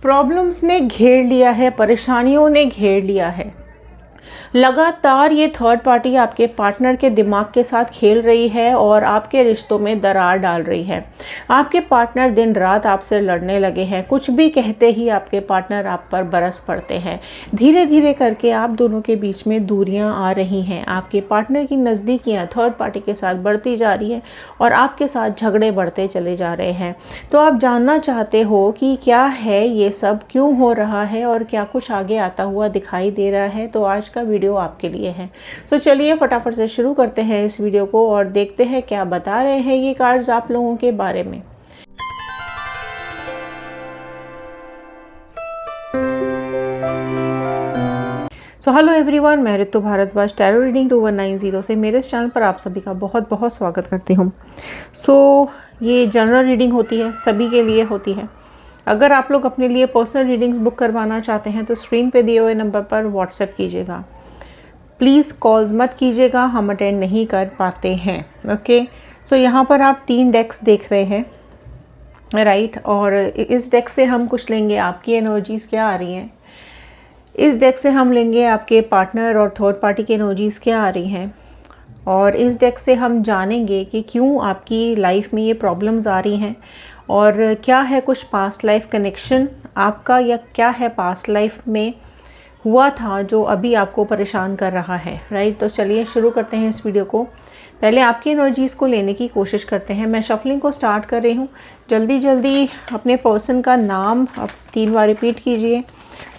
Problems ने घेर लिया है, परेशानियों ने घेर लिया है। लगातार ये थर्ड पार्टी आपके पार्टनर के दिमाग के साथ खेल रही है और आपके रिश्तों में दरार डाल रही है। आपके पार्टनर दिन रात आपसे लड़ने लगे हैं। कुछ भी कहते ही आपके पार्टनर आप पर बरस पड़ते हैं। धीरे धीरे करके आप दोनों के बीच में दूरियां आ रही हैं। आपके पार्टनर की नज़दीकियां थर्ड पार्टी के साथ बढ़ती जा रही हैं और आपके साथ झगड़े बढ़ते चले जा रहे हैं। तो आप जानना चाहते हो कि क्या है ये सब, क्यों हो रहा है और क्या कुछ आगे आता हुआ दिखाई दे रहा है। तो आज का वीडियो आपके लिए है। सो चलिए फटाफट से शुरू करते हैं इस वीडियो को और देखते हैं क्या बता रहे हैं ये कार्ड्स आप लोगों के बारे में। सो हेलो एवरीवन, मैं ऋतु भारद्वाज टैरो रीडिंग 2190 से मेरे इस चैनल पर आप सभी का बहुत बहुत स्वागत करती हूँ। सो ये जनरल रीडिंग होती है, सभी के लिए होती है। अगर आप लोग अपने लिए पर्सनल रीडिंग्स बुक करवाना चाहते हैं तो स्क्रीन पे दिए हुए नंबर पर व्हाट्सएप कीजिएगा। प्लीज़ कॉल्स मत कीजिएगा, हम अटेंड नहीं कर पाते हैं। ओके, सो यहाँ पर आप 3 डेक्स देख रहे हैं, राइट। और इस डेक से हम कुछ लेंगे, आपकी एनर्जीज़ क्या आ रही हैं। इस डेक से हम लेंगे आपके पार्टनर और थर्ड पार्टी की एनर्जीज़ क्या आ रही हैं। और इस डेक से हम जानेंगे कि क्यों आपकी लाइफ में ये प्रॉब्लम्स आ रही हैं और क्या है कुछ पास्ट लाइफ कनेक्शन आपका, या क्या है पास्ट लाइफ में हुआ था जो अभी आपको परेशान कर रहा है, राइट। तो चलिए शुरू करते हैं इस वीडियो को। पहले आपकी एनर्जीज़ को लेने की कोशिश करते हैं। मैं शफलिंग को स्टार्ट कर रही हूँ। जल्दी जल्दी अपने पर्सन का नाम अब 3 बार रिपीट कीजिए,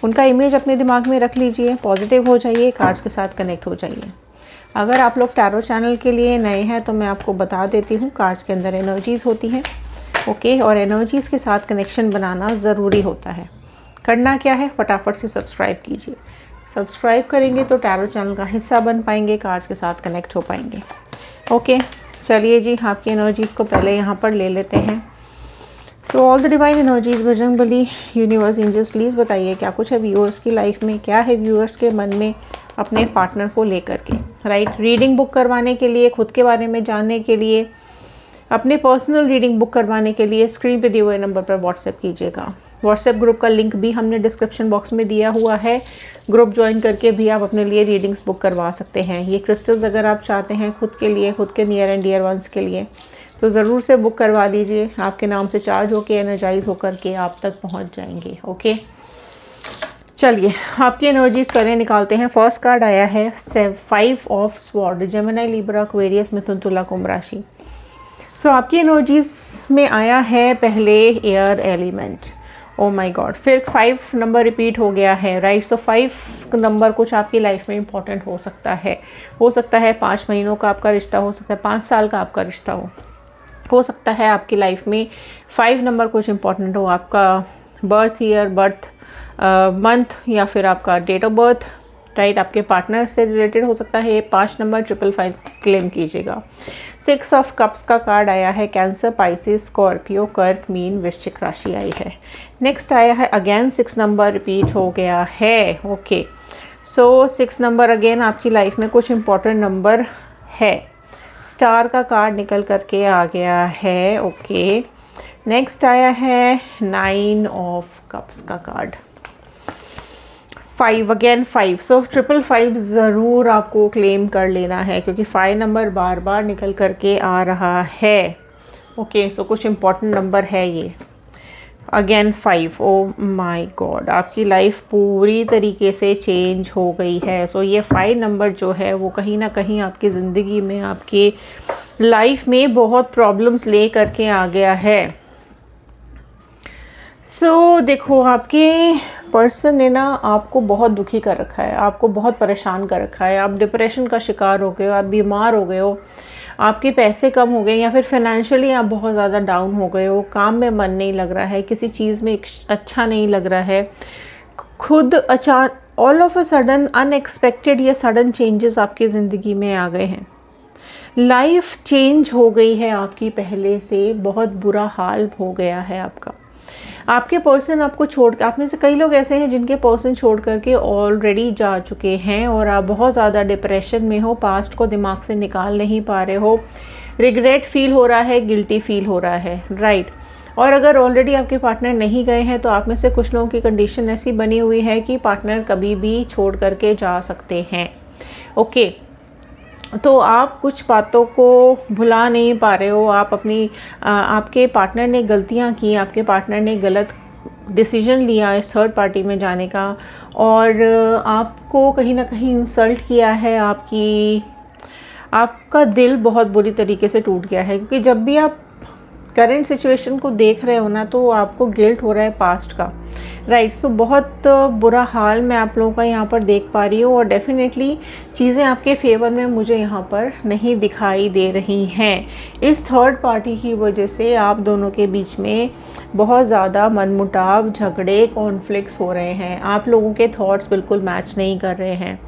उनका इमेज अपने दिमाग में रख लीजिए, पॉजिटिव हो जाइए, कार्ड्स के साथ कनेक्ट हो जाइए। अगर आप लोग टैरो चैनल के लिए नए हैं तो मैं आपको बता देती हूँ, कार्ड्स के अंदर एनर्जीज़ होती हैं, ओके। और एनर्जीज़ के साथ कनेक्शन बनाना ज़रूरी होता है। करना क्या है, फटाफट से सब्सक्राइब कीजिए। सब्सक्राइब करेंगे तो टैरो चैनल का हिस्सा बन पाएंगे, कार्ड्स के साथ कनेक्ट हो पाएंगे, ओके। चलिए जी, आपकी एनर्जीज़ को पहले यहाँ पर ले लेते हैं। So all the divine energies, Bajrangbali, universe, angels, please बताइए क्या कुछ है व्यूअर्स की लाइफ में, क्या है व्यूअर्स के मन में अपने पार्टनर को लेकर के, राइट। रीडिंग बुक करवाने के लिए, खुद के बारे में जानने के लिए, अपने पर्सनल रीडिंग बुक करवाने के लिए स्क्रीन पे दिए हुए नंबर पर व्हाट्सएप कीजिएगा। व्हाट्सएप ग्रुप का लिंक भी हमने डिस्क्रिप्शन बॉक्स में दिया हुआ है। ग्रुप ज्वाइन करके भी आप अपने लिए रीडिंग्स बुक करवा सकते हैं। ये क्रिस्टल्स अगर आप चाहते हैं खुद के लिए, खुद के नियर एंड डियर वंस के लिए, तो ज़रूर से बुक करवा लीजिए। आपके नाम से चार्ज होकर एनर्जाइज होकर के आप तक पहुँच जाएंगे, ओके। चलिए आपकी एनर्जीज पहले निकालते हैं। फर्स्ट कार्ड आया है 5 of sword, Gemini, Libra, Aquarius, Mithun, Tula, Kumbh राशि। सो आपकी एनर्जीज में आया है पहले air element. O my God, फिर 5 नंबर रिपीट हो गया है, राइट। सो 5 नंबर कुछ आपकी लाइफ में इंपॉर्टेंट हो सकता है। 5 महीनों का आपका रिश्ता हो सकता है, 5 साल का आपका रिश्ता हो सकता है आपकी लाइफ में 5 नंबर कुछ इंपॉर्टेंट हो। आपका बर्थ ईयर, बर्थ मंथ, या फिर आपका डेट ऑफ बर्थ, राइट। आपके पार्टनर से रिलेटेड हो सकता है। 5 नंबर 555 क्लेम कीजिएगा। 6 ऑफ कप्स का कार्ड आया है, कैंसर, पाइसिस, स्कॉर्पियो, कर्क, मीन, वृश्चिक राशि आई है। नेक्स्ट आया है अगेन 6 नंबर रिपीट हो गया है, ओके। सो 6 नंबर अगेन आपकी लाइफ में कुछ इंपॉर्टेंट नंबर है। स्टार का कार्ड निकल करके आ गया है, ओके। नेक्स्ट आया है 9 ऑफ कप्स का कार्ड, 5 अगेन 5। सो 555 ज़रूर आपको क्लेम कर लेना है क्योंकि 5 नंबर बार बार निकल करके आ रहा है, ओके। सो कुछ इम्पॉर्टेंट नंबर है ये। अगेन 5, ओ माय गॉड, आपकी लाइफ पूरी तरीके से चेंज हो गई है। सो ये 5 नंबर जो है वो कहीं ना कहीं आपकी ज़िंदगी में, आपके लाइफ में बहुत प्रॉब्लम्स ले करके आ गया है। सो देखो, आपके पर्सन ने ना आपको बहुत दुखी कर रखा है, आपको बहुत परेशान कर रखा है। आप डिप्रेशन का शिकार हो गए हो, आप बीमार हो गए हो, आपके पैसे कम हो गए, या फिर फाइनेंशियली आप बहुत ज़्यादा डाउन हो गए हो। काम में मन नहीं लग रहा है, किसी चीज़ में अच्छा नहीं लग रहा है। खुद अचानक all of a sudden unexpected ये सडन चेंजेस आपकी ज़िंदगी में आ गए हैं। लाइफ चेंज हो गई है आपकी, पहले से बहुत बुरा हाल हो गया है आपका। आपके पर्सन आपको छोड़, आप में से कई लोग ऐसे हैं जिनके पर्सन छोड़ करके ऑलरेडी जा चुके हैं और आप बहुत ज़्यादा डिप्रेशन में हो, पास्ट को दिमाग से निकाल नहीं पा रहे हो, रिग्रेट फील हो रहा है, गिल्टी फील हो रहा है, राइट। और अगर ऑलरेडी आपके पार्टनर नहीं गए हैं तो आप में से कुछ लोगों की कंडीशन ऐसी बनी हुई है कि पार्टनर कभी भी छोड़ करके जा सकते हैं। ओके, तो आप कुछ बातों को भुला नहीं पा रहे हो। आप अपनी आपके पार्टनर ने गलतियां की, आपके पार्टनर ने गलत डिसीजन लिया इस थर्ड पार्टी में जाने का, और आपको कहीं ना कहीं इंसल्ट किया है, आपका दिल बहुत बुरी तरीके से टूट गया है। क्योंकि जब भी आप करंट सिचुएशन को देख रहे हो ना, तो आपको गिल्ट हो रहा है पास्ट का, राइट। सो बहुत बुरा हाल मैं आप लोगों का यहाँ पर देख पा रही हूँ, और डेफिनेटली चीज़ें आपके फेवर में मुझे यहाँ पर नहीं दिखाई दे रही हैं। इस थर्ड पार्टी की वजह से आप दोनों के बीच में बहुत ज़्यादा मनमुटाव, झगड़े, कॉन्फ्लिक्ट्स हो रहे हैं। आप लोगों के थॉट्स बिल्कुल मैच नहीं कर रहे हैं।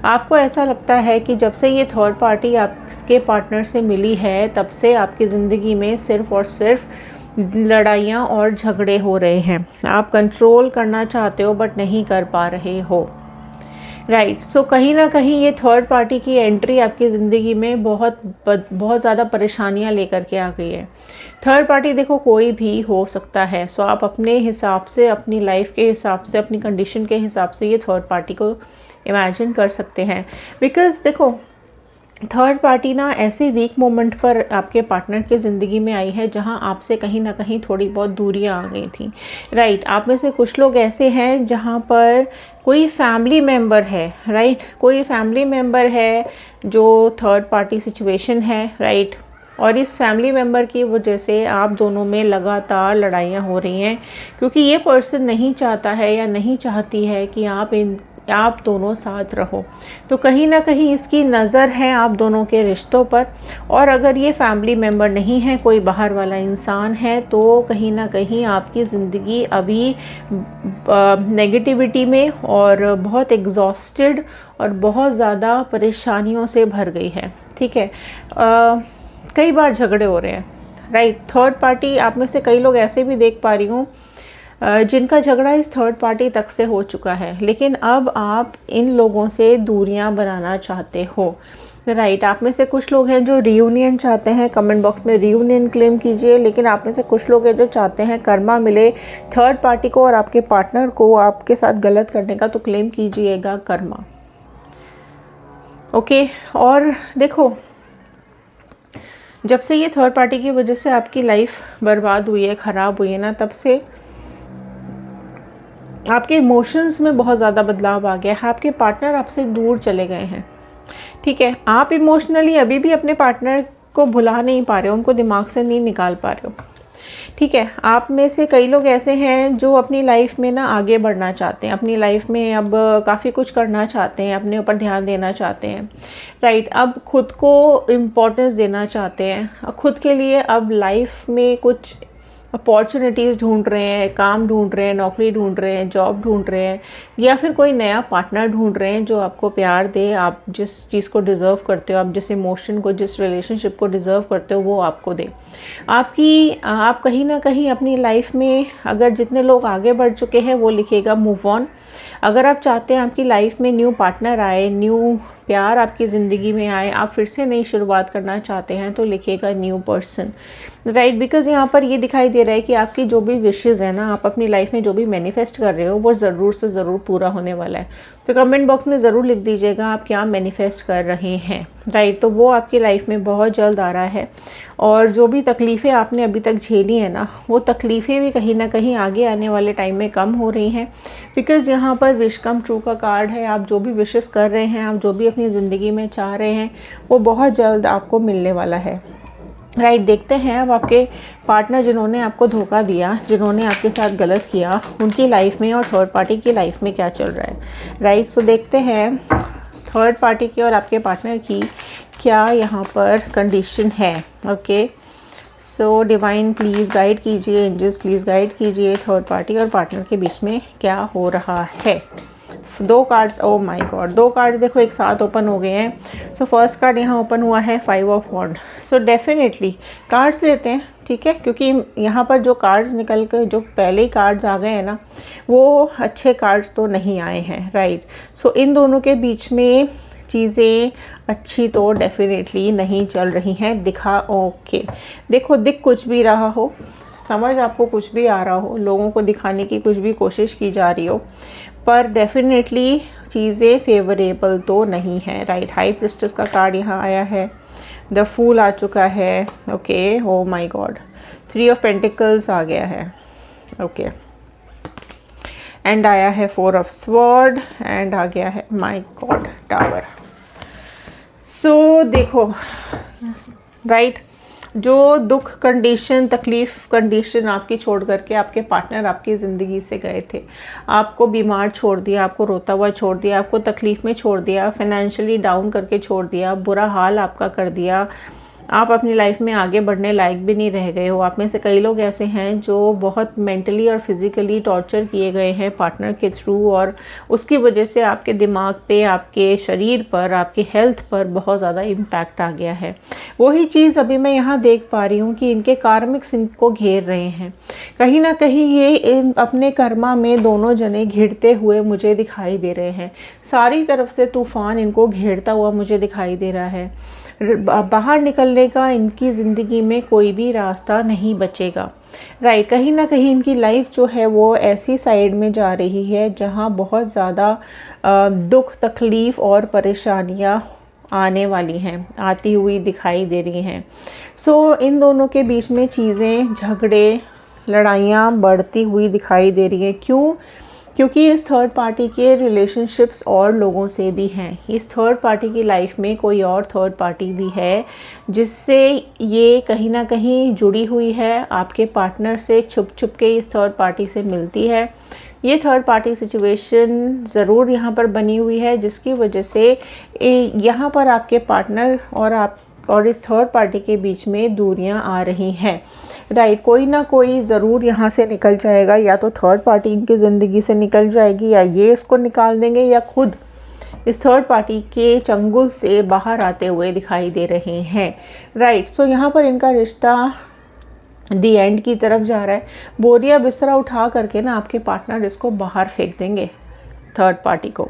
आपको ऐसा लगता है कि जब से ये थर्ड पार्टी आपके पार्टनर से मिली है, तब से आपकी ज़िंदगी में सिर्फ़ और सिर्फ लड़ाइयाँ और झगड़े हो रहे हैं। आप कंट्रोल करना चाहते हो बट नहीं कर पा रहे हो, राइट। सो कहीं ना कहीं ये थर्ड पार्टी की एंट्री आपकी ज़िंदगी में बहुत ज़्यादा परेशानियाँ लेकर के आ गई है। थर्ड पार्टी देखो कोई भी हो सकता है। सो आप अपने हिसाब से, अपनी लाइफ के हिसाब से, अपनी कंडीशन के हिसाब से ये थर्ड पार्टी को इमेजिन कर सकते हैं। बिकॉज़ देखो, थर्ड पार्टी ना ऐसे वीक मोमेंट पर आपके पार्टनर की ज़िंदगी में आई है जहां आपसे कहीं ना कहीं थोड़ी बहुत दूरियां आ गई थी, राइट। आप में से कुछ लोग ऐसे हैं जहां पर कोई फैमिली मेम्बर है, राइट, कोई फैमिली मेम्बर है जो थर्ड पार्टी सिचुएशन है, राइट। और इस फैमिली मेम्बर की वजह से आप दोनों में लगातार लड़ाइयाँ हो रही हैं, क्योंकि ये पर्सन नहीं चाहता है या नहीं चाहती है कि आप दोनों साथ रहो। तो कहीं ना कहीं इसकी नज़र है आप दोनों के रिश्तों पर। और अगर ये फैमिली मेम्बर नहीं है, कोई बाहर वाला इंसान है, तो कहीं ना कहीं आपकी ज़िंदगी अभी नेगेटिविटी में और बहुत एग्जॉस्टेड और बहुत ज़्यादा परेशानियों से भर गई है, ठीक है। कई बार झगड़े हो रहे हैं, राइट। थर्ड पार्टी आप में से कई लोग ऐसे भी देख पा रही हूँ जिनका झगड़ा इस थर्ड पार्टी तक से हो चुका है, लेकिन अब आप इन लोगों से दूरियां बनाना चाहते हो, राइट। आप में से कुछ लोग हैं जो रियूनियन चाहते हैं, कमेंट बॉक्स में रियूनियन क्लेम कीजिए। लेकिन आप में से कुछ लोग हैं जो चाहते हैं कर्मा मिले थर्ड पार्टी को और आपके पार्टनर को आपके साथ गलत करने का, तो क्लेम कीजिएगा कर्मा, ओके। और देखो, जब से ये थर्ड पार्टी की वजह से आपकी लाइफ बर्बाद हुई है, ख़राब हुई है ना, तब से आपके इमोशंस में बहुत ज़्यादा बदलाव आ गया है। आपके पार्टनर आपसे दूर चले गए हैं, ठीक है। आप इमोशनली अभी भी अपने पार्टनर को भुला नहीं पा रहे हो, उनको दिमाग से नहीं निकाल पा रहे हो, ठीक है। आप में से कई लोग ऐसे हैं जो अपनी लाइफ में ना आगे बढ़ना चाहते हैं, अपनी लाइफ में अब काफ़ी कुछ करना चाहते हैं, अपने ऊपर ध्यान देना चाहते हैं, राइट। अब खुद को इम्पोर्टेंस देना चाहते हैं, खुद के लिए अब लाइफ में कुछ अपॉर्चुनिटीज़ ढूंढ रहे हैं, काम ढूंढ रहे हैं, नौकरी ढूंढ रहे हैं, जॉब ढूंढ रहे हैं, या फिर कोई नया पार्टनर ढूंढ रहे हैं जो आपको प्यार दे, आप जिस चीज़ को डिज़र्व करते हो, आप जिस इमोशन को, जिस रिलेशनशिप को डिज़र्व करते हो, वो आपको दे। आप कहीं ना कहीं अपनी लाइफ में, अगर जितने लोग आगे बढ़ चुके हैं वो लिखिएगा मूव ऑन। अगर आप चाहते हैं आपकी लाइफ में न्यू पार्टनर आए, न्यू प्यार आपकी ज़िंदगी में आए, आप फिर से नई शुरुआत करना चाहते हैं, तो लिखिएगा न्यू पर्सन, राइट। बिकॉज यहाँ पर ये दिखाई दे रहा है कि आपकी जो भी विशेज़ है ना, आप अपनी लाइफ में जो भी मैनिफेस्ट कर रहे हो, वो ज़रूर से ज़रूर पूरा होने वाला है। तो कमेंट बॉक्स में ज़रूर लिख दीजिएगा आप क्या मैनिफेस्ट कर रहे हैं, राइट। तो वो आपकी लाइफ में बहुत जल्द आ रहा है। और जो भी तकलीफ़ें आपने अभी तक झेली हैं ना, वो तकलीफ़ें भी कहीं ना कहीं आगे आने वाले टाइम में कम हो रही हैं। बिकॉज़ यहाँ पर विश कम ट्रू का कार्ड है। आप जो भी विशेस कर रहे हैं, आप जो भी अपनी ज़िंदगी में चाह रहे हैं, वो बहुत जल्द आपको मिलने वाला है, राइट। देखते हैं अब आपके पार्टनर जिन्होंने आपको धोखा दिया, जिन्होंने आपके साथ गलत किया, उनकी लाइफ में और थर्ड पार्टी की लाइफ में क्या चल रहा है, राइट। सो देखते हैं थर्ड पार्टी की और आपके पार्टनर की क्या यहाँ पर कंडीशन है, okay. So divine please guide कीजिए, एंजल्स प्लीज़ गाइड कीजिए, थर्ड पार्टी और पार्टनर के बीच में क्या हो रहा है। दो कार्ड्स, ओ माय गॉड, दो कार्ड्स देखो एक साथ ओपन हो गए हैं। सो फर्स्ट कार्ड यहाँ ओपन हुआ है 5 of wand. So definitely cards लेते हैं, ठीक है, क्योंकि यहाँ पर जो कार्ड्स निकल कर, जो पहले ही कार्ड्स आ गए हैं ना, वो अच्छे कार्ड्स तो नहीं आए हैं, राइट। सो इन दोनों के बीच में चीज़ें अच्छी तो डेफिनेटली नहीं चल रही हैं, ओके। देखो दिख कुछ भी रहा हो, समझ आपको कुछ भी आ रहा हो, लोगों को दिखाने की कुछ भी कोशिश की जा रही हो, पर डेफिनेटली चीज़ें फेवरेबल तो नहीं है, राइट। हाई प्रिस्टेस का कार्ड यहाँ आया है, द फूल आ चुका है, okay, oh my God, 3 of pentacles आ गया है, ओके, एंड आया है 4 ऑफ स्वॉर्ड, एंड आ गया है माय गॉड टावर। सो देखो, राइट, जो दुख कंडीशन, तकलीफ़ कंडीशन आपकी छोड़ करके आपके पार्टनर आपकी ज़िंदगी से गए थे, आपको बीमार छोड़ दिया, आपको रोता हुआ छोड़ दिया, आपको तकलीफ़ में छोड़ दिया, फाइनेंशियली डाउन करके छोड़ दिया, बुरा हाल आपका कर दिया, आप अपनी लाइफ में आगे बढ़ने लायक भी नहीं रह गए हो। आप में से कई लोग ऐसे हैं जो बहुत मेंटली और फिज़िकली टॉर्चर किए गए हैं पार्टनर के थ्रू, और उसकी वजह से आपके दिमाग पे, आपके शरीर पर, आपकी हेल्थ पर बहुत ज़्यादा इम्पैक्ट आ गया है। वही चीज़ अभी मैं यहाँ देख पा रही हूँ कि इनके कार्मिक्स इनको घेर रहे हैं। कहीं ना कहीं ये अपने कर्मा में दोनों जने घिरते हुए मुझे दिखाई दे रहे हैं। सारी तरफ से तूफ़ान इनको घेरता हुआ मुझे दिखाई दे रहा है। बाहर निकलने का इनकी ज़िंदगी में कोई भी रास्ता नहीं बचेगा, राइट। कहीं ना कहीं इनकी लाइफ जो है वो ऐसी साइड में जा रही है जहाँ बहुत ज़्यादा दुख, तकलीफ़ और परेशानियाँ आने वाली हैं, आती हुई दिखाई दे रही हैं। सो इन दोनों के बीच में चीज़ें, झगड़े, लड़ाइयाँ बढ़ती हुई दिखाई दे रही हैं। क्यों? क्योंकि इस थर्ड पार्टी के रिलेशनशिप्स और लोगों से भी हैं। इस थर्ड पार्टी की लाइफ में कोई और थर्ड पार्टी भी है जिससे ये कहीं ना कहीं जुड़ी हुई है, आपके पार्टनर से छुप छुप के इस थर्ड पार्टी से मिलती है। ये थर्ड पार्टी सिचुएशन ज़रूर यहाँ पर बनी हुई है, जिसकी वजह से यहाँ पर आपके पार्टनर और इस थर्ड पार्टी के बीच में दूरियां आ रही हैं, राइट। कोई ना कोई ज़रूर यहाँ से निकल जाएगा, या तो थर्ड पार्टी इनकी ज़िंदगी से निकल जाएगी, या ये इसको निकाल देंगे, या खुद इस थर्ड पार्टी के चंगुल से बाहर आते हुए दिखाई दे रहे हैं, राइट। सो यहाँ पर इनका रिश्ता दी एंड की तरफ जा रहा है। बोरिया बिस्तरा उठा करके ना आपके पार्टनर इसको बाहर फेंक देंगे, थर्ड पार्टी को,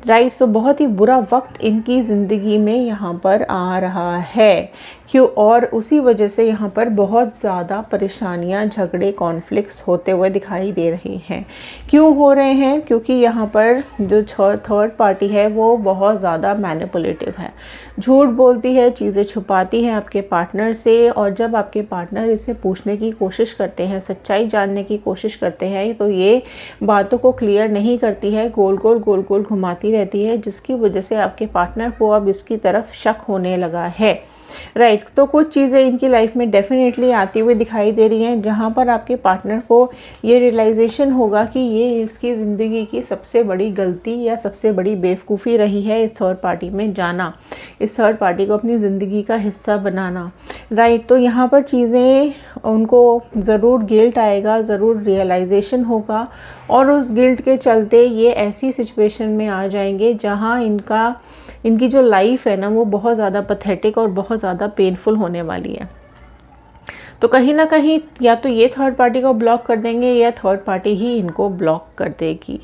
राइट। सो बहुत ही बुरा वक्त इनकी ज़िंदगी में यहाँ पर आ रहा है। क्यों? और उसी वजह से यहाँ पर बहुत ज़्यादा परेशानियाँ, झगड़े, कॉन्फ्लिक्ट्स होते हुए दिखाई दे रहे हैं। क्यों हो रहे हैं? क्योंकि यहाँ पर जो थर्ड पार्टी है वो बहुत ज़्यादा मैनिपुलेटिव है, झूठ बोलती है, चीज़ें छुपाती है आपके पार्टनर से, और जब आपके पार्टनर इसे पूछने की कोशिश करते हैं, सच्चाई जानने की कोशिश करते हैं, तो ये बातों को क्लियर नहीं करती है, गोल गोल घुमाती रहती है, जिसकी वजह से आपके पार्टनर को अब इसकी तरफ शक होने लगा है, राइट। तो कुछ चीज़ें इनकी लाइफ में डेफिनेटली आती हुई दिखाई दे रही हैं, जहाँ पर आपके पार्टनर को ये रियलाइजेशन होगा कि ये इसकी ज़िंदगी की सबसे बड़ी गलती या सबसे बड़ी बेवकूफ़ी रही है, इस थर्ड पार्टी में जाना, इस थर्ड पार्टी को अपनी ज़िंदगी का हिस्सा बनाना, राइट। तो यहाँ पर चीज़ें उनको ज़रूर गिल्ट आएगा, ज़रूर रियलाइजेशन होगा, और उस गिल्ट के चलते ये ऐसी सिचुएशन में आ जाएंगे जहाँ इनकी जो लाइफ है ना वो बहुत ज़्यादा पैथेटिक और बहुत ज़्यादा पेनफुल होने वाली है। तो कहीं ना कहीं या तो ये थर्ड पार्टी को ब्लॉक कर देंगे, या थर्ड पार्टी ही इनको ब्लॉक कर देगी।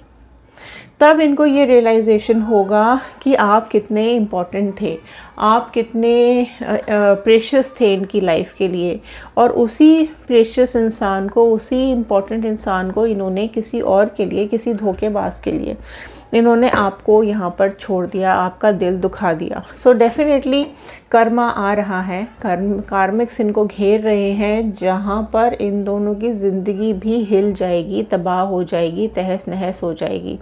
तब इनको ये रियलाइजेशन होगा कि आप कितने इम्पॉर्टेंट थे, आप कितने प्रेशियस थे इनकी लाइफ के लिए, और उसी प्रेशियस इंसान को, उसी इम्पॉर्टेंट इंसान को इन्होंने किसी और के लिए, किसी धोखेबाज के लिए इन्होंने आपको यहाँ पर छोड़ दिया, आपका दिल दुखा दिया। सो डेफिनेटली कर्मा आ रहा है, कार्मिक्स इनको घेर रहे हैं, जहाँ पर इन दोनों की ज़िंदगी भी हिल जाएगी, तबाह हो जाएगी, तहस नहस हो जाएगी।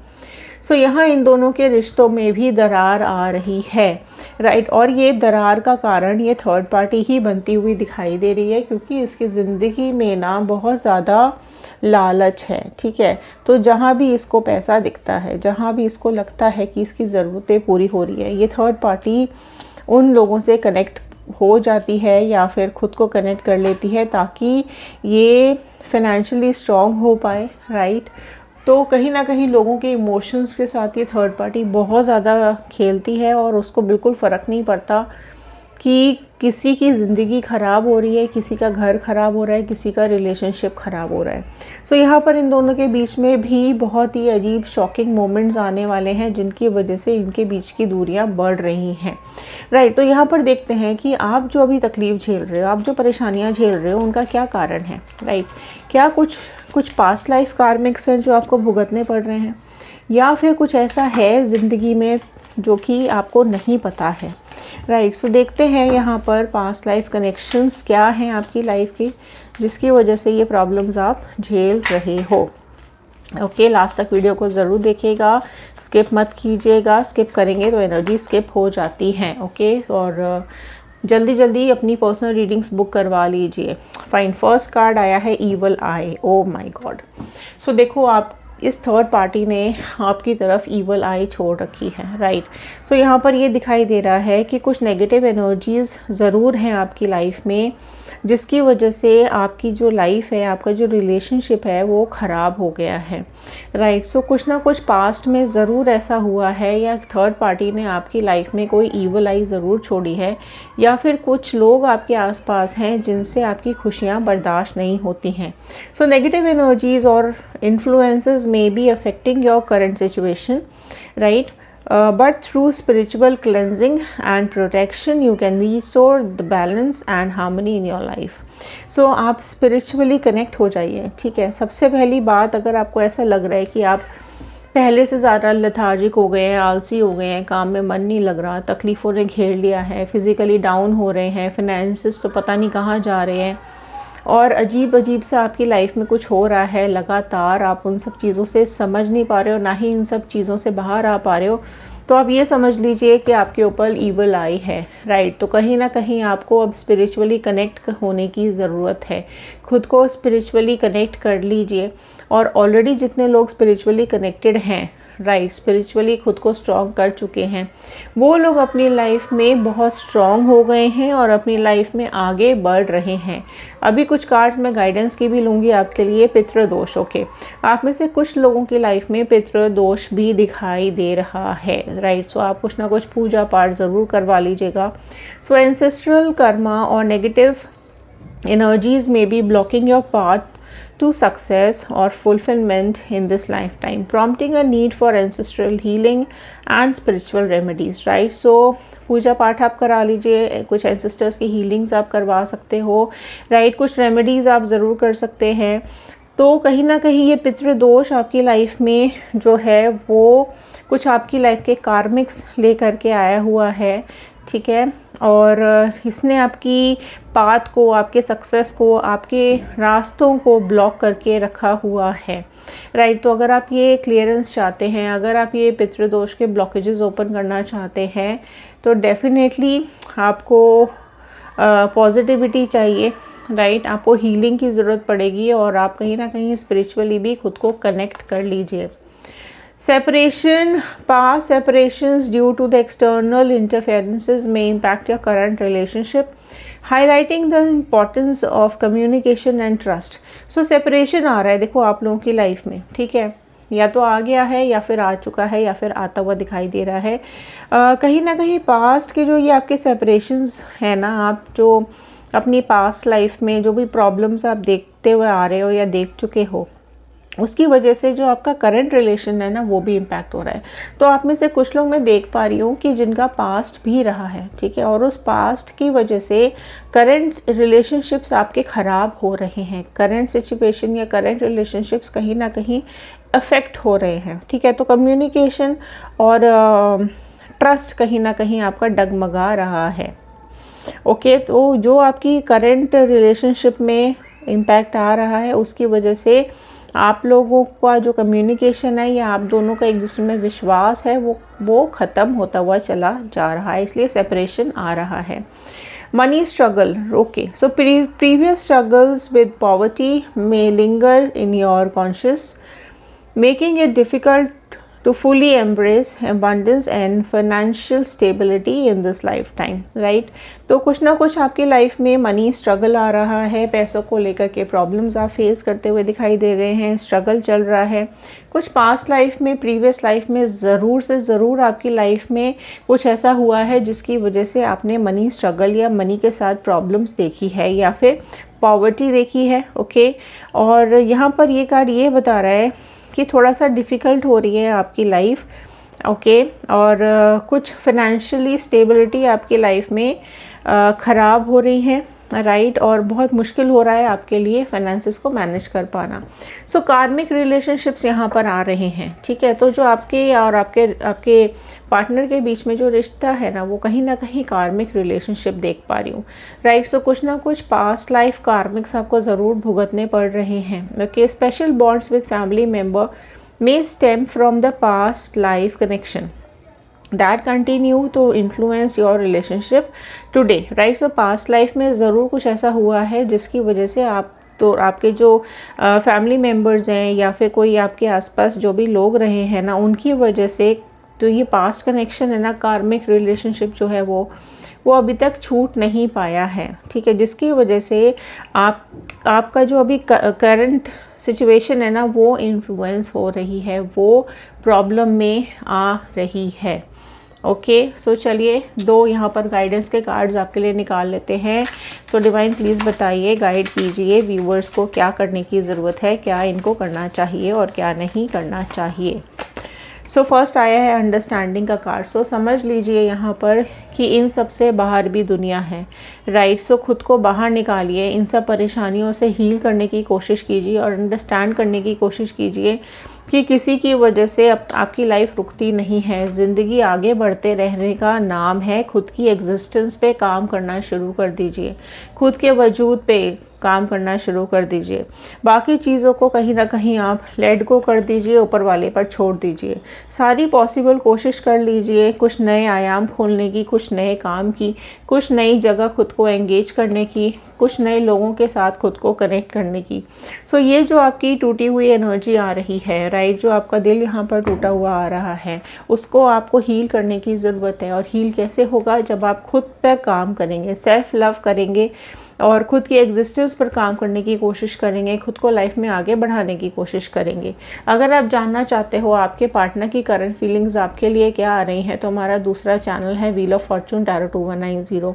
सो यहाँ इन दोनों के रिश्तों में भी दरार आ रही है, राइट। और ये दरार का कारण ये थर्ड पार्टी ही बनती हुई दिखाई दे रही है, क्योंकि इसकी ज़िंदगी में ना बहुत ज़्यादा लालच है, ठीक है। तो जहाँ भी इसको पैसा दिखता है, जहाँ भी इसको लगता है कि इसकी ज़रूरतें पूरी हो रही है, ये थर्ड पार्टी उन लोगों से कनेक्ट हो जाती है या फिर ख़ुद को कनेक्ट कर लेती है ताकि ये फाइनेंशियली स्ट्रॉन्ग हो पाए, राइट। तो कहीं ना कहीं लोगों के इमोशंस के साथ ये थर्ड पार्टी बहुत ज़्यादा खेलती है, और उसको बिल्कुल फ़र्क नहीं पड़ता कि किसी की ज़िंदगी ख़राब हो रही है, किसी का घर ख़राब हो रहा है, किसी का रिलेशनशिप ख़राब हो रहा है। सो यहाँ पर इन दोनों के बीच में भी बहुत ही अजीब शॉकिंग मोमेंट्स आने वाले हैं, जिनकी वजह से इनके बीच की दूरियाँ बढ़ रही हैं। राइट, तो यहाँ पर देखते हैं कि आप जो अभी तकलीफ़ झेल रहे हो, आप जो परेशानियाँ झेल रहे हो, उनका क्या कारण है। राइट, क्या कुछ पास्ट लाइफ कार्मिक्स हैं जो आपको भुगतने पड़ रहे हैं, या फिर कुछ ऐसा है ज़िंदगी में जो कि आपको नहीं पता है। राइट, सो देखते हैं यहाँ पर पास्ट लाइफ कनेक्शंस क्या हैं आपकी लाइफ की, जिसकी वजह से ये प्रॉब्लम्स आप झेल रहे हो। ओके, लास्ट तक वीडियो को ज़रूर देखिएगा, स्किप मत कीजिएगा। स्किप करेंगे तो एनर्जी स्किप हो जाती हैं। ओके, और जल्दी जल्दी अपनी पर्सनल रीडिंग्स बुक करवा लीजिए। फाइन, फर्स्ट कार्ड आया है evil eye. Oh my God. So देखो, आप इस थर्ड पार्टी ने आपकी तरफ ईवल आई छोड़ रखी है। राइट, सो यहाँ पर ये दिखाई दे रहा है कि कुछ नेगेटिव एनर्जीज़ ज़रूर हैं आपकी लाइफ में, जिसकी वजह से आपकी जो लाइफ है, आपका जो रिलेशनशिप है, वो ख़राब हो गया है। राइट, सो कुछ ना कुछ पास्ट में ज़रूर ऐसा हुआ है, या थर्ड पार्टी ने आपकी लाइफ में कोई ईवल आई ज़रूर छोड़ी है, या फिर कुछ लोग आपके आसपास हैं जिनसे आपकी खुशियाँ बर्दाश्त नहीं होती हैं। सो नेगेटिव एनर्जीज़ और influences may be affecting your current situation, right? But through spiritual cleansing and protection you can restore the balance and harmony in your life. So आप spiritually connect हो जाइए। ठीक है, सबसे पहली बात, अगर आपको ऐसा लग रहा है कि आप पहले से ज़्यादा लेथार्जिक हो गए हैं, आलसी हो गए हैं, काम में मन नहीं लग रहा, तकलीफ़ों ने घेर लिया है, फिज़िकली डाउन हो रहे हैं, फाइनेंसेस तो पता नहीं कहाँ जा रहे हैं, और अजीब सा आपकी लाइफ में कुछ हो रहा है लगातार, आप उन सब चीज़ों से समझ नहीं पा रहे हो, ना ही इन सब चीज़ों से बाहर आ पा रहे हो, तो आप ये समझ लीजिए कि आपके ऊपर ईवल आई है। राइट, तो कहीं ना कहीं आपको अब स्पिरिचुअली कनेक्ट होने की ज़रूरत है। खुद को स्पिरिचुअली कनेक्ट कर लीजिए, और ऑलरेडी जितने लोग स्पिरिचुअली कनेक्टेड हैं, राइट, स्पिरिचुअली खुद को स्ट्रॉन्ग कर चुके हैं, वो लोग अपनी लाइफ में बहुत स्ट्रॉन्ग हो गए हैं और अपनी लाइफ में आगे बढ़ रहे हैं। अभी कुछ कार्ड्स मैं गाइडेंस की भी लूँगी आपके लिए। पितृदोष, ओके, आप में से कुछ लोगों की लाइफ में पितृदोष भी दिखाई दे रहा है। राइट, सो आप कुछ ना कुछ पूजा पाठ ज़रूर करवा लीजिएगा। सो एंसेस्ट्रल कर्मा और negative energies may be blocking your path to success or fulfillment in this lifetime, prompting a need for ancestral healing and spiritual remedies. Right, so पूजा पाठ आप करा लीजिए, कुछ एंसेस्टर्स की हीलिंग्स आप करवा सकते हो। राइट, कुछ रेमेडीज़ आप ज़रूर कर सकते हैं। तो कहीं ना कहीं ये पितृदोष आपकी लाइफ में जो है वो कुछ आपकी लाइफ के कार्मिक्स लेकर के आया हुआ है। ठीक है, और इसने आपकी पाथ को, आपके सक्सेस को, आपके रास्तों को ब्लॉक करके रखा हुआ है। राइट, तो अगर आप ये क्लियरेंस चाहते हैं, अगर आप ये पितृदोष के ब्लॉकेजेस ओपन करना चाहते हैं, तो डेफिनेटली आपको पॉजिटिविटी चाहिए। राइट, आपको हीलिंग की ज़रूरत पड़ेगी, और आप कहीं ना कहीं स्पिरिचुअली भी खुद को कनेक्ट कर लीजिए। Separation, past separations due to the external interferences may impact your current relationship, highlighting the importance of communication and trust. So separation आ रहा है, देखो आप लोगों की लाइफ में। ठीक है, या तो आ गया है, या फिर आ चुका है, या फिर आता हुआ दिखाई दे रहा है। कहीं ना कहीं पास्ट के जो ये आपके सेपरेशंस हैं ना, आप जो अपनी पास्ट लाइफ में जो भी प्रॉब्लम्स आप देखते हुए आ रहे हो या देख चुके हो, उसकी वजह से जो आपका करंट रिलेशन है ना, वो भी इम्पैक्ट हो रहा है। तो आप में से कुछ लोग मैं देख पा रही हूँ कि जिनका पास्ट भी रहा है। ठीक है, और उस पास्ट की वजह से करंट रिलेशनशिप्स आपके ख़राब हो रहे हैं। करंट सिचुएशन या करंट रिलेशनशिप्स कहीं ना कहीं अफेक्ट हो रहे हैं। ठीक है, तो कम्युनिकेशन और ट्रस्ट कहीं ना कहीं आपका डगमगा रहा है। ओके, तो जो आपकी करंट रिलेशनशिप में इम्पैक्ट आ रहा है, उसकी वजह से आप लोगों का जो कम्युनिकेशन है, या आप दोनों का एक दूसरे में विश्वास है, वो ख़त्म होता हुआ चला जा रहा है, इसलिए सेपरेशन आ रहा है। Money struggle, okay, so previous struggles with poverty may linger in your conscious, making it difficult to fully embrace abundance and financial stability in this lifetime, right? तो कुछ ना कुछ आपकी लाइफ में मनी स्ट्रगल आ रहा है, पैसों को लेकर के प्रॉब्लम्स आप फेस करते हुए दिखाई दे रहे हैं, स्ट्रगल चल रहा है। कुछ पास्ट लाइफ में, प्रीवियस लाइफ में ज़रूर से ज़रूर आपकी लाइफ में कुछ ऐसा हुआ है जिसकी वजह से आपने मनी स्ट्रगल या मनी के साथ प्रॉब्लम्स देखी है या फिर पॉवर्टी देखी है, ओके। और यहाँ पर ये कार्ड ये बता रहा है कि थोड़ा सा डिफ़िकल्ट हो रही है आपकी लाइफ, ओके। और कुछ फाइनेंशियली स्टेबिलिटी आपकी लाइफ में ख़राब हो रही है, राइट। और बहुत मुश्किल हो रहा है आपके लिए फाइनेंसेस को मैनेज कर पाना। सो कार्मिक रिलेशनशिप्स यहाँ पर आ रहे हैं, ठीक है। तो जो आपके और आपके पार्टनर के बीच में जो रिश्ता है ना, वो कहीं ना कहीं कार्मिक रिलेशनशिप देख पा रही हूँ, राइट। सो कुछ ना कुछ पास्ट लाइफ कार्मिक्स आपको ज़रूर भुगतने पड़ रहे हैं, okay. Special bonds with family member may stem from the past life connection that continue to influence your relationship today, right? So past life में ज़रूर कुछ ऐसा हुआ है जिसकी वजह से आपके जो फैमिली मेम्बर्स हैं या फिर कोई आपके आसपास जो भी लोग रहे हैं ना, उनकी वजह से तो ये पास्ट कनेक्शन है ना, कार्मिक रिलेशनशिप जो है वो अभी तक छूट नहीं पाया है, ठीक है। जिसकी वजह से आपका जो अभी करंट सिचुएशन है ना, वो इन्फ्लुएंस हो रही है, वो प्रॉब्लम में आ रही है, ओके। सो चलिए 2 यहाँ पर गाइडेंस के कार्ड्स आपके लिए निकाल लेते हैं। सो डिवाइन प्लीज़ बताइए, गाइड कीजिए व्यूवर्स को क्या करने की ज़रूरत है, क्या इनको करना चाहिए और क्या नहीं करना चाहिए। सो फर्स्ट आया है अंडरस्टैंडिंग का कार्ड। सो समझ लीजिए यहाँ पर कि इन सब से बाहर भी दुनिया है, राइट। सो खुद को बाहर निकालिए, इन सब परेशानियों से हील करने की कोशिश कीजिए और अंडरस्टैंड करने की कोशिश कीजिए कि किसी की वजह से अब आपकी लाइफ रुकती नहीं है, ज़िंदगी आगे बढ़ते रहने का नाम है। खुद की एग्जिस्टेंस पे काम करना शुरू कर दीजिए, खुद के वजूद पे काम करना शुरू कर दीजिए। बाकी चीज़ों को कहीं ना कहीं आप लेट गो कर दीजिए, ऊपर वाले पर छोड़ दीजिए। सारी पॉसिबल कोशिश कर लीजिए कुछ नए आयाम खोलने की, कुछ नए काम की, कुछ नई जगह खुद को एंगेज करने की, कुछ नए लोगों के साथ खुद को कनेक्ट करने की। सो ये जो आपकी टूटी हुई एनर्जी आ रही है, राइट, जो आपका दिल यहाँ पर टूटा हुआ आ रहा है, उसको आपको हील करने की ज़रूरत है। और हील कैसे होगा? जब आप खुद पर काम करेंगे, सेल्फ लव करेंगे और खुद की एग्जिस्टेंस पर काम करने की कोशिश करेंगे, खुद को लाइफ में आगे बढ़ाने की कोशिश करेंगे। अगर आप जानना चाहते हो आपके पार्टनर की करंट फीलिंग्स आपके लिए क्या आ रही हैं, तो हमारा दूसरा चैनल है व्हील ऑफ फॉर्चून टैरो 2190।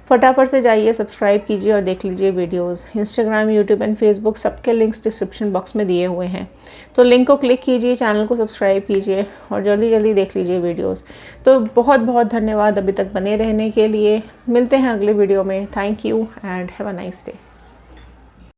फटाफट से जाइए, सब्सक्राइब कीजिए और देख लीजिए videos. Instagram, YouTube and Facebook सबके लिंक्स डिस्क्रिप्शन बॉक्स में दिए हुए हैं, तो लिंक को क्लिक कीजिए, चैनल को सब्सक्राइब कीजिए और जल्दी जल्दी देख लीजिए वीडियोस। तो बहुत बहुत धन्यवाद अभी तक बने रहने के लिए। मिलते हैं अगले वीडियो में। Thank you and have a nice day.